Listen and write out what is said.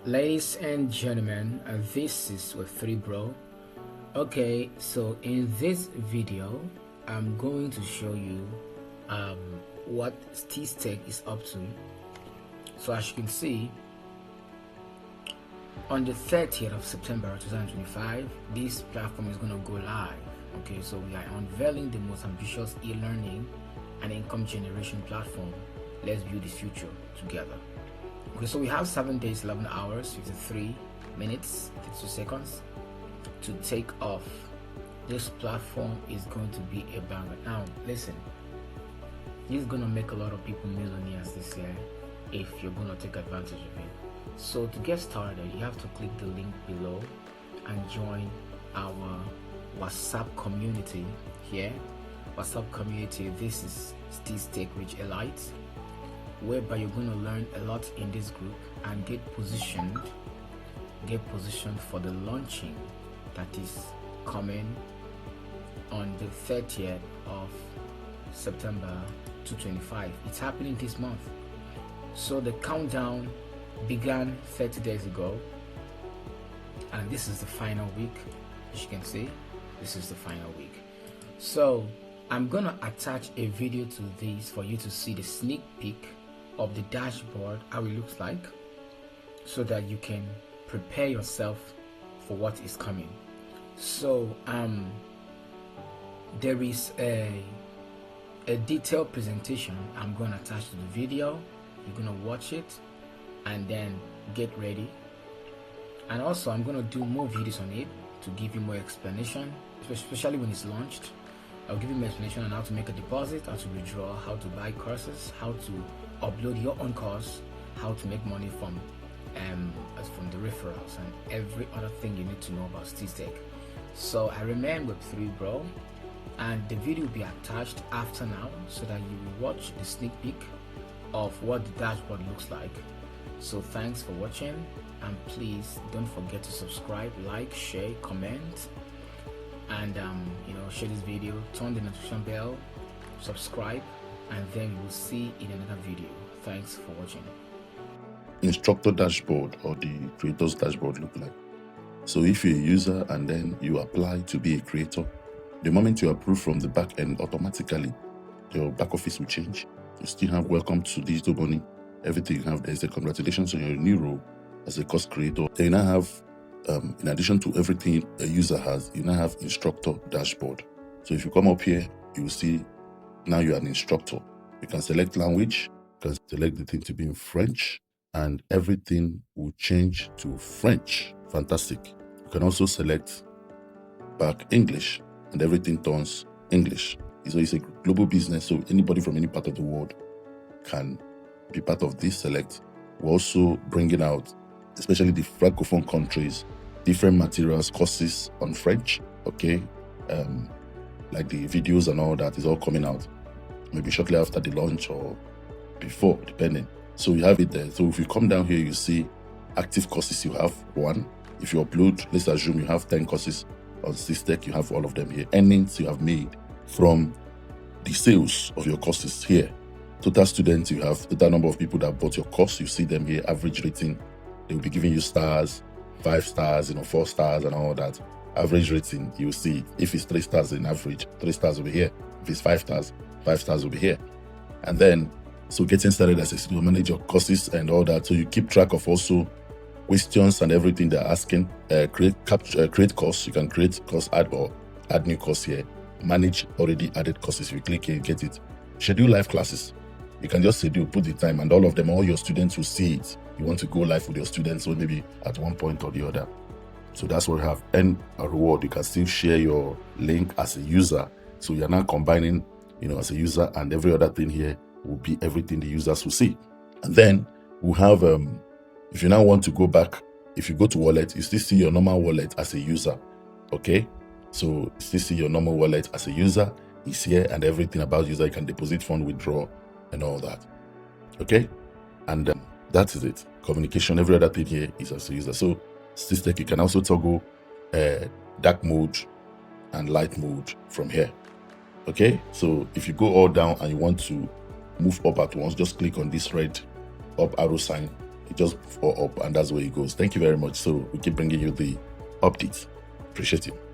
Ladies and gentlemen, this is with 3 Bro. Okay, so in this video, I'm going to show you what SteezeTech is up to. So as you can see, on the 30th of September 2025, this platform is going to go live. Okay, so we are unveiling the most ambitious e-learning and income generation platform. Let's build this future together. Okay, so we have 7 days, 11 hours, 53 minutes, 52 seconds to take off. This platform is going to be a banger. Now, listen, this is going to make a lot of people millionaires this year if you're going to take advantage of it. So to get started, you have to click the link below and join our WhatsApp community here. WhatsApp community, this is SteezeTech Rich Elite, whereby you're going to learn a lot in this group and get positioned for the launching that is coming on the 30th of September 2025. It's happening this month. So the countdown began 30 days ago, and this is the final week. As you can see, this is the final week. So I'm gonna attach a video to this for you to see the sneak peek of the dashboard, how it looks like, so that you can prepare yourself for what is coming. So there is a detailed presentation I'm going to attach to the video. You're going to watch it and then get ready. And also I'm going to do more videos on it to give you more explanation, especially when it's launched. I'll give you more explanation on how to make a deposit, how to withdraw, how to buy courses, how to upload your own course, how to make money from the referrals, and every other thing you need to know about SteezeTech. So I remain with 3 Bro, and the video will be attached after now so that you will watch the sneak peek of what the dashboard looks like. So thanks for watching, and please don't forget to subscribe, like, share, comment, and share this video, turn the notification bell, subscribe, and then we will see in another video. Thanks for watching. Instructor dashboard or the creator's dashboard look like. So if you're a user and then you apply to be a creator, the moment you approve from the back end, automatically your back office will change. You still have welcome to digital money. Everything you have there is a congratulations on your new role as a course creator. Then you now have, in addition to everything a user has, you now have instructor dashboard. So if you come up here, you will see now you're an instructor. You can select language, you can select the thing to be in French, and everything will change to French. Fantastic. You can also select back English, and everything turns English. So it's a global business, so anybody from any part of the world can be part of this select. We're also bringing out, especially the Francophone countries, different materials, courses on French, okay? Like the videos and all that is all coming out, maybe shortly after the launch or before, depending. So you have it there. So if you come down here, you see active courses, you have 1. If you upload, let's assume you have 10 courses on SteezeTech, you have all of them here. Earnings you have made from the sales of your courses here. Total students, you have total number of people that bought your course, you see them here. Average rating, they will be giving you stars, 5 stars, 4 stars and all that. Average rating, you see it. If it's 3 stars in average, 3 stars will be here. If it's 5 stars, 5 stars will be here. And then, so getting started as a student, manage your courses and all that. So you keep track of also questions and everything they're asking. Create course. You can create course, add new course here. Manage already added courses. If you click here, you get it. Schedule live classes. You can just schedule, put the time, and all of them, all your students will see it. You want to go live with your students, so maybe at one point or the other. So that's what you have. And a reward, you can still share your link as a user. So you're now combining, as a user, and every other thing here will be everything the users will see. And then we'll have, if you now want to go back, if you go to wallet, you still see your normal wallet as a user, okay? So you still see your normal wallet as a user. It's here, and everything about user, you can deposit, fund, withdraw, and all that, okay? And that is it. Communication, every other thing here is as a user. So SteezeTech, you can also toggle dark mode and light mode from here, okay? So if you go all down and you want to move up at once, just click on this red up arrow sign it just fall up, and that's where it goes. Thank you very much. So we keep bringing you the updates. Appreciate you.